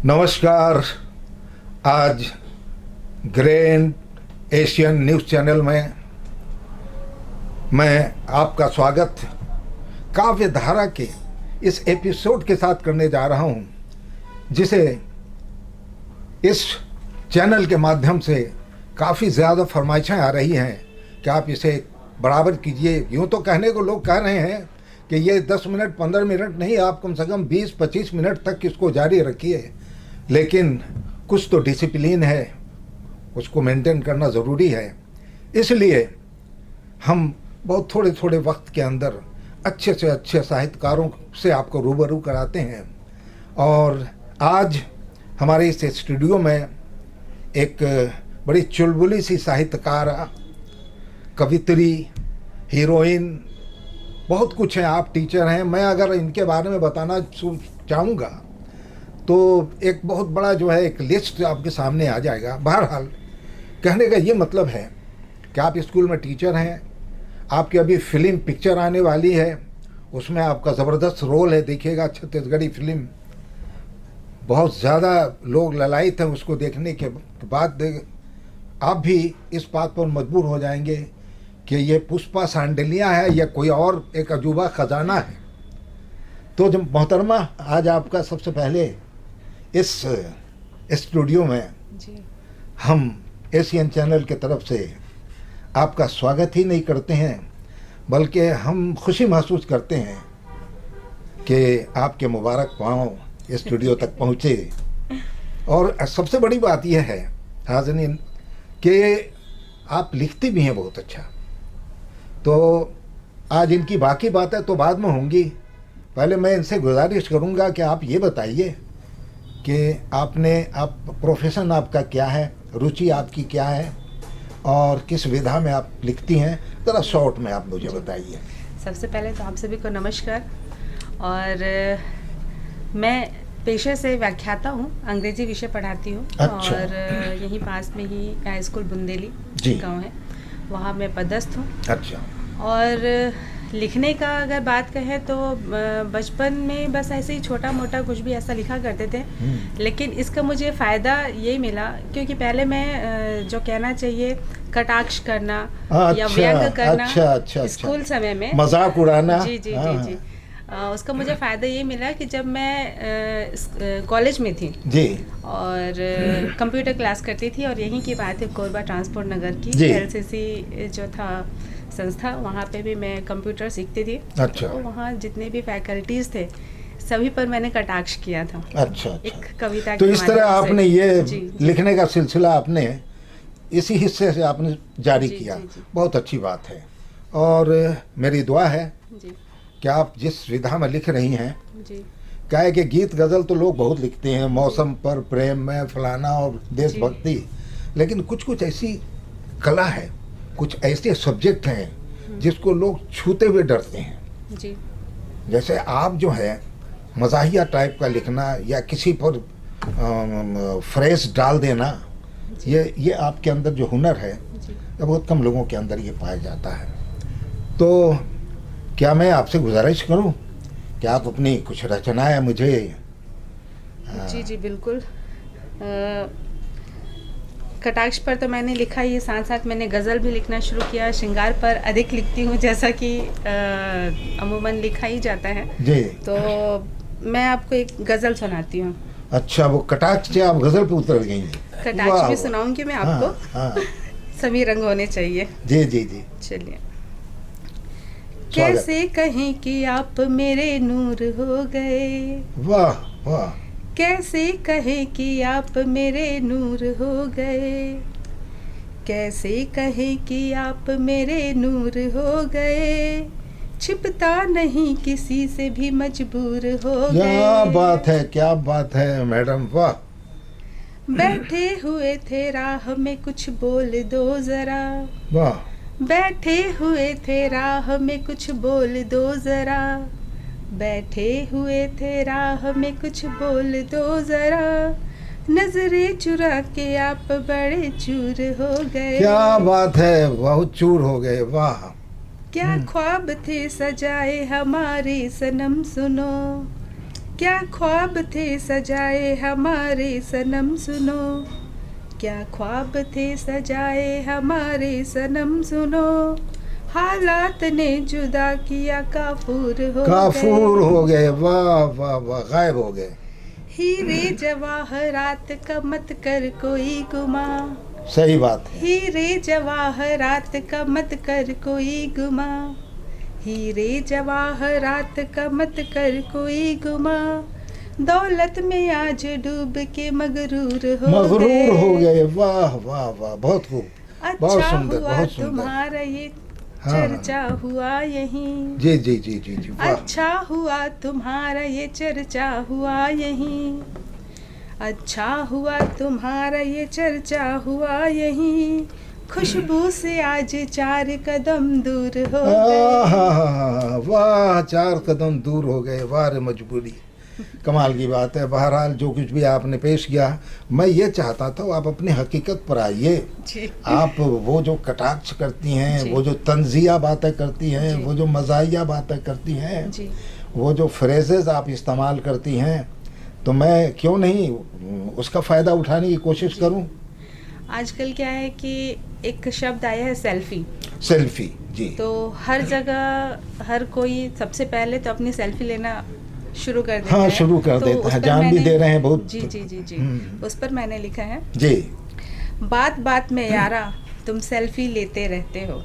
नमस्कार। आज grand Asian news channel में मैं आपका स्वागत काव्य धारा के इस एपिसोड के साथ करने जा रहा हूं, जिसे इस चैनल के माध्यम से काफ़ी ज़्यादा फरमाइशें आ रही हैं कि आप इसे बराबर कीजिए। यूँ तो कहने को लोग कह रहे हैं कि ये 10 मिनट 15 मिनट नहीं, आप कम से कम 20-25 मिनट तक इसको जारी रखिए, लेकिन कुछ तो डिसिप्लिन है, उसको मेंटेन करना ज़रूरी है। इसलिए हम बहुत थोड़े थोड़े वक्त के अंदर अच्छे से अच्छे साहित्यकारों से आपको रूबरू कराते हैं। और आज हमारे इस स्टूडियो में एक बड़ी चुलबुली सी साहित्यकार, कवित्री, हीरोइन, बहुत कुछ है। आप टीचर हैं। मैं अगर इनके बारे में बताना चाहूँगा तो एक बहुत बड़ा जो है एक लिस्ट आपके सामने आ जाएगा। बहरहाल कहने का ये मतलब है कि आप स्कूल में टीचर हैं, आपकी अभी फिल्म पिक्चर आने वाली है, उसमें आपका ज़बरदस्त रोल है। देखिएगा, छत्तीसगढ़ी फिल्म बहुत ज़्यादा लोग ललायित हैं उसको देखने के बाद। आप भी इस बात पर मजबूर हो जाएंगे कि ये पुष्पा सांडिल्या है या कोई और एक अजूबा ख़जाना है। तो जब मोहतरमा, आज आपका सबसे पहले इस स्टूडियो में जी। हम एशियन चैनल के तरफ से आपका स्वागत ही नहीं करते हैं, बल्कि हम खुशी महसूस करते हैं कि आपके मुबारक पाँव स्टूडियो तक पहुँचे। और सबसे बड़ी बात यह है हाज़रीन कि आप लिखती भी हैं बहुत अच्छा। तो आज इनकी बाकी बातें तो बाद में होंगी। पहले मैं इनसे गुजारिश करूंगा कि आप ये बताइए कि आप प्रोफेशन आपका क्या है, रुचि आपकी क्या है और किस विधा में आप लिखती हैं, ज़रा शॉर्ट में आप मुझे बताइए। सबसे पहले तो आप सभी को नमस्कार। और मैं पेशे से व्याख्याता हूँ, अंग्रेजी विषय पढ़ाती हूँ। अच्छा। और यहीं पास में ही हाई स्कूल बुंदेली जी। गाँव है, वहाँ मैं पदस्थ हूँ। अच्छा। और लिखने का अगर बात कहें तो बचपन में बस ऐसे ही छोटा मोटा कुछ भी ऐसा लिखा करते थे, लेकिन इसका मुझे फ़ायदा ये मिला क्योंकि पहले मैं जो कहना चाहिए कटाक्ष करना या व्यंग करना, अच्छा, स्कूल समय में मजाक उड़ाना। जी जी जी जी उसका मुझे फ़ायदा ये मिला कि जब मैं कॉलेज में थी जी और कंप्यूटर क्लास करती थी, और यहीं की बात है कोरबा ट्रांसपोर्ट नगर की एलसीसी जो था संस्था, वहाँ पे भी मैं कंप्यूटर सीखती थी। अच्छा। तो वहाँ जितने भी फैकल्टीज़ थे सभी पर मैंने कटाक्ष किया था। अच्छा। एक कविता तो के इस तरह माध्यम से। आपने ये जी, जी। लिखने का सिलसिला आपने इसी हिस्से से आपने जारी जी, किया। जी, जी। बहुत अच्छी बात है। और मेरी दुआ है जी कि आप जिस विधा में लिख रही हैं, जी क्या है कि गीत गज़ल तो लोग बहुत लिखते हैं, मौसम पर, प्रेम में, फलाना और देशभक्ति, लेकिन कुछ कुछ ऐसी कला है, कुछ ऐसे सब्जेक्ट हैं जिसको लोग छूते हुए डरते हैं। जी जैसे आप जो है मज़ाहिया टाइप का लिखना या किसी पर फ्रेज डाल देना, ये आपके अंदर जो हुनर है, जी ये बहुत कम लोगों के अंदर ये पाया जाता है। तो क्या मैं आपसे गुजारिश करूं कि आप अपनी कुछ रचनाएं मुझे जी जी बिल्कुल। कटाक्ष पर तो मैंने लिखा ही, साथ साथ मैंने गज़ल भी लिखना शुरू किया। श्रृंगार पर अधिक लिखती हूँ, जैसा कि अमूमन लिखा ही जाता है। जी। तो मैं आपको एक गज़ल सुनाती हूँ। अच्छा, वो कटाक्ष से आप गज़ल पे उतर गई हैं। कटाक्ष भी सुनाऊंगी मैं आपको। हाँ। सभी रंग होने चाहिए। जी जी जी। चलिए। स्वागत। कैसे कहें कि आप मेरे नूर हो गए, वाह वाह। कैसे कहें कि आप मेरे नूर हो गए, कैसे कहें कि आप मेरे नूर हो गए, छिपता नहीं किसी से भी मजबूर हो गए। क्या बात है, क्या बात है मैडम, वाह। बैठे हुए थे राह में, कुछ बोल दो जरा, वाह। बैठे हुए थे राह में, कुछ बोल दो जरा, बैठे हुए थे राह में, कुछ बोल दो जरा, नजरें चुरा के आप बड़े चूर हो गए। क्या बात है, बहुत चूर हो गए, वाह। क्या ख्वाब थे सजाए हमारे सनम सुनो, क्या ख्वाब थे सजाए हमारे सनम सुनो, क्या ख्वाब थे सजाए हमारे सनम सुनो, हालात ने जुदा किया काफूर हो काफूर हो गए, वाह वाह वाह, गायब हो गए। हीरे जवाहरात का मत कर कोई गुमा, सही बात है। हीरे जवाहरात का मत कर कोई गुमा, हीरे जवाहरात का मत कर कोई गुमा, दौलत में आज डूब के मगरूर हो गए। वाह वाह वाह, बहुत खूब, बहुत अच्छा सुंदर, हुआ बहुत सुंदर। तुम्हारा ये हाँ। चर्चा हुआ यहीं, जी जी जी जी जी, वाह। अच्छा हुआ तुम्हारा ये चर्चा हुआ यहीं, अच्छा हुआ तुम्हारा ये चर्चा हुआ यहीं, खुशबू से आज 4 कदम दूर हो गए। वाह, 4 कदम दूर हो गए, वाह रे मजबूरी। कमाल की बात है। बहरहाल जो कुछ भी आपने पेश किया, मैं ये चाहता था आप अपनी हकीकत पर आइए। आप वो जो कटाक्ष करती हैं, वो जो तंजिया बातें करती हैं, वो जो मज़ाहिया बातें करती हैं, वो जो फ्रेजेस आप इस्तेमाल करती हैं, तो मैं क्यों नहीं उसका फ़ायदा उठाने की कोशिश करूं। आजकल क्या है कि एक शब्द आया है सेल्फी। सेल्फी, जी। तो हर जगह हर कोई सबसे पहले तो अपनी सेल्फी लेना शुरू कर देता है। शुरू कर देता है, जान भी दे रहे हैं बहुत। जी जी जी जी, उस पर मैंने लिखा है जी, बात बात में यारा तुम सेल्फी लेते रहते हो,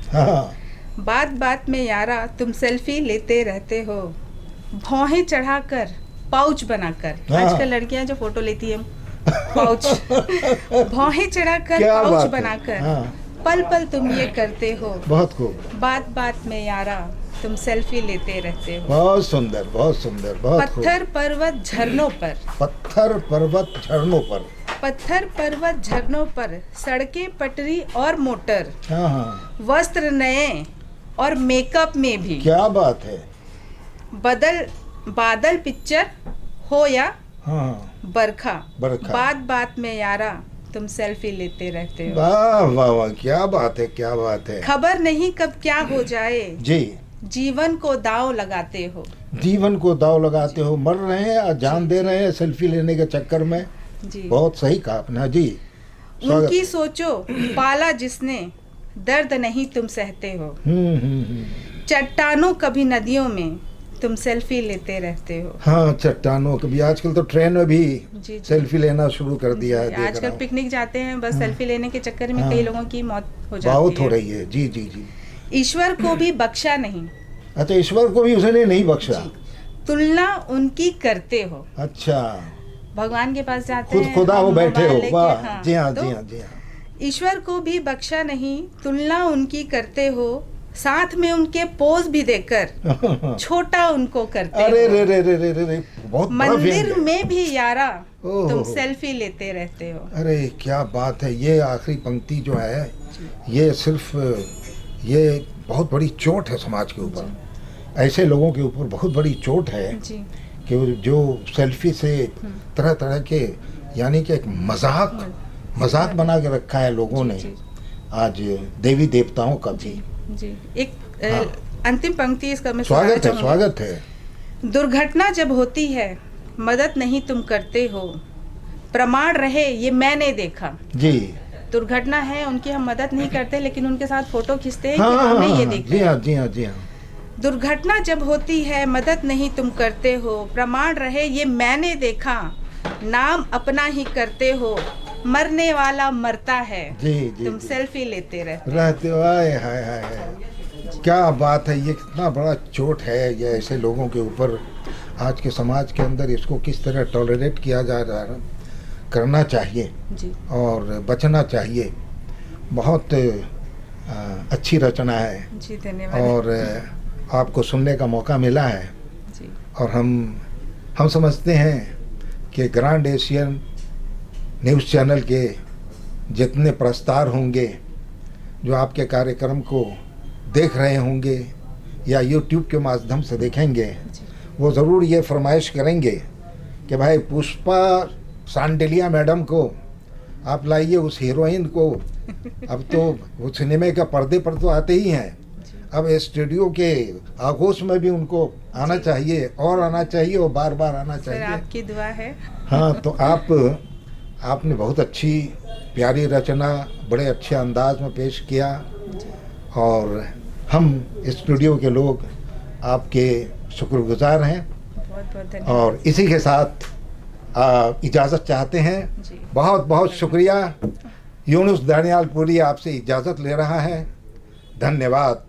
बात बात में यारा तुम सेल्फी लेते रहते हो, भौहें चढ़ाकर पाउच बनाकर। आजकल लड़कियां जो फोटो लेती हैं पाउच, भौहें चढ़ाकर पाउच बनाकर, पल पल तुम ये करते हो, बहुत खूब। बात बात में यारा तुम सेल्फी लेते रहते हो। बहुत सुंदर, बहुत सुंदर, बहुत पत्थर पर्वत झरनों पर, पत्थर पर्वत झरनों पर, पत्थर पर्वत झरनों पर, सड़कें पटरी और मोटर, वस्त्र नए और मेकअप में भी। क्या बात है। बादल पिक्चर हो या बरखा, बात बात में यारा तुम सेल्फी लेते रहते हो। वाह वाह वाह, क्या बात है, क्या बात है। खबर नहीं कब क्या हो जाए, जी, जीवन को दांव लगाते हो, जीवन को दांव लगाते हो। मर रहे हैं या जान दे रहे हैं सेल्फी लेने के चक्कर में। जी, बहुत सही कहा आपने। जी, उनकी सोचो पाला जिसने, दर्द नहीं तुम सहते हो, चट्टानों कभी नदियों में तुम सेल्फी लेते रहते हो। हाँ, चट्टानों कभी। आजकल तो ट्रेन में भी सेल्फी लेना शुरू कर दिया है। आजकल पिकनिक जाते हैं, बस सेल्फी लेने के चक्कर में कई लोगों की मौत हो जाती है। बहुत हो रही है। जी जी जी। ईश्वर को भी बख्शा नहीं। अच्छा, ईश्वर को भी उसने नहीं बख्शा। तुलना उनकी करते हो। अच्छा, भगवान के पास जाते हैं, खुदा वो बैठे हो। वाह, जी हाँ तो जी हाँ जी हाँ। ईश्वर को भी बख्शा नहीं, तुलना उनकी करते हो, साथ में उनके पोज भी देकर छोटा उनको करते हो। अरे रे रे रे रे रे, बहुत मंदिर में भी यारा तुम सेल्फी लेते रहते हो। अरे क्या बात है। ये आखिरी पंक्ति जो है, ये सिर्फ ये बहुत बड़ी चोट है समाज के ऊपर। ऐसे लोगों के ऊपर बहुत बड़ी चोट है कि जो सेल्फी से तरह तरह के, यानी कि एक मजाक बना के रखा है लोगों ने आज देवी देवताओं का भी। जी, एक अंतिम पंक्ति इसका मैं स्वागत है। दुर्घटना जब होती है मदद नहीं तुम करते हो, प्रमाण रहे ये मैंने देखा। जी, दुर्घटना है, उनकी हम मदद नहीं करते, लेकिन उनके साथ फोटो खींचते हैं कि हमने ये देखा। जी हाँ जी हाँ जी हाँ। दुर्घटना जब होती है मदद नहीं तुम करते हो, प्रमाण रहे ये मैंने देखा, नाम अपना ही करते हो, मरने वाला मरता है। जी जी, तुम सेल्फी लेते रहते हो। हाय हाय हाय, क्या बात है। ये कितना बड़ा चोट है ये ऐसे लोगों के ऊपर। आज के समाज के अंदर इसको किस तरह टॉलरेट किया जा रहा है, करना चाहिए जी, और बचना चाहिए। बहुत अच्छी रचना है जी, धन्यवाद। और आपको सुनने का मौका मिला है जी, और हम समझते हैं कि ग्रांड एशियन न्यूज़ चैनल के जितने प्रस्तार होंगे जो आपके कार्यक्रम को देख रहे होंगे या यूट्यूब के माध्यम से देखेंगे, वो ज़रूर ये फरमाइश करेंगे कि भाई पुष्पा सांडिलिया मैडम को आप लाइए, उस हीरोइन को। अब तो वो सिनेमा के पर्दे पर तो आते ही हैं, अब स्टूडियो के आगोश में भी उनको आना चाहिए और आना चाहिए और बार बार आना सर चाहिए। आपकी दुआ है। हाँ, तो आपने बहुत अच्छी प्यारी रचना बड़े अच्छे अंदाज में पेश किया और हम स्टूडियो के लोग आपके शुक्रगुजार हैं बहुत बहुत धन्यवाद। और इसी के साथ इजाज़त चाहते हैं। जी बहुत बहुत शुक्रिया। यूनुस दानियालपुरी आपसे इजाज़त ले रहा है। धन्यवाद।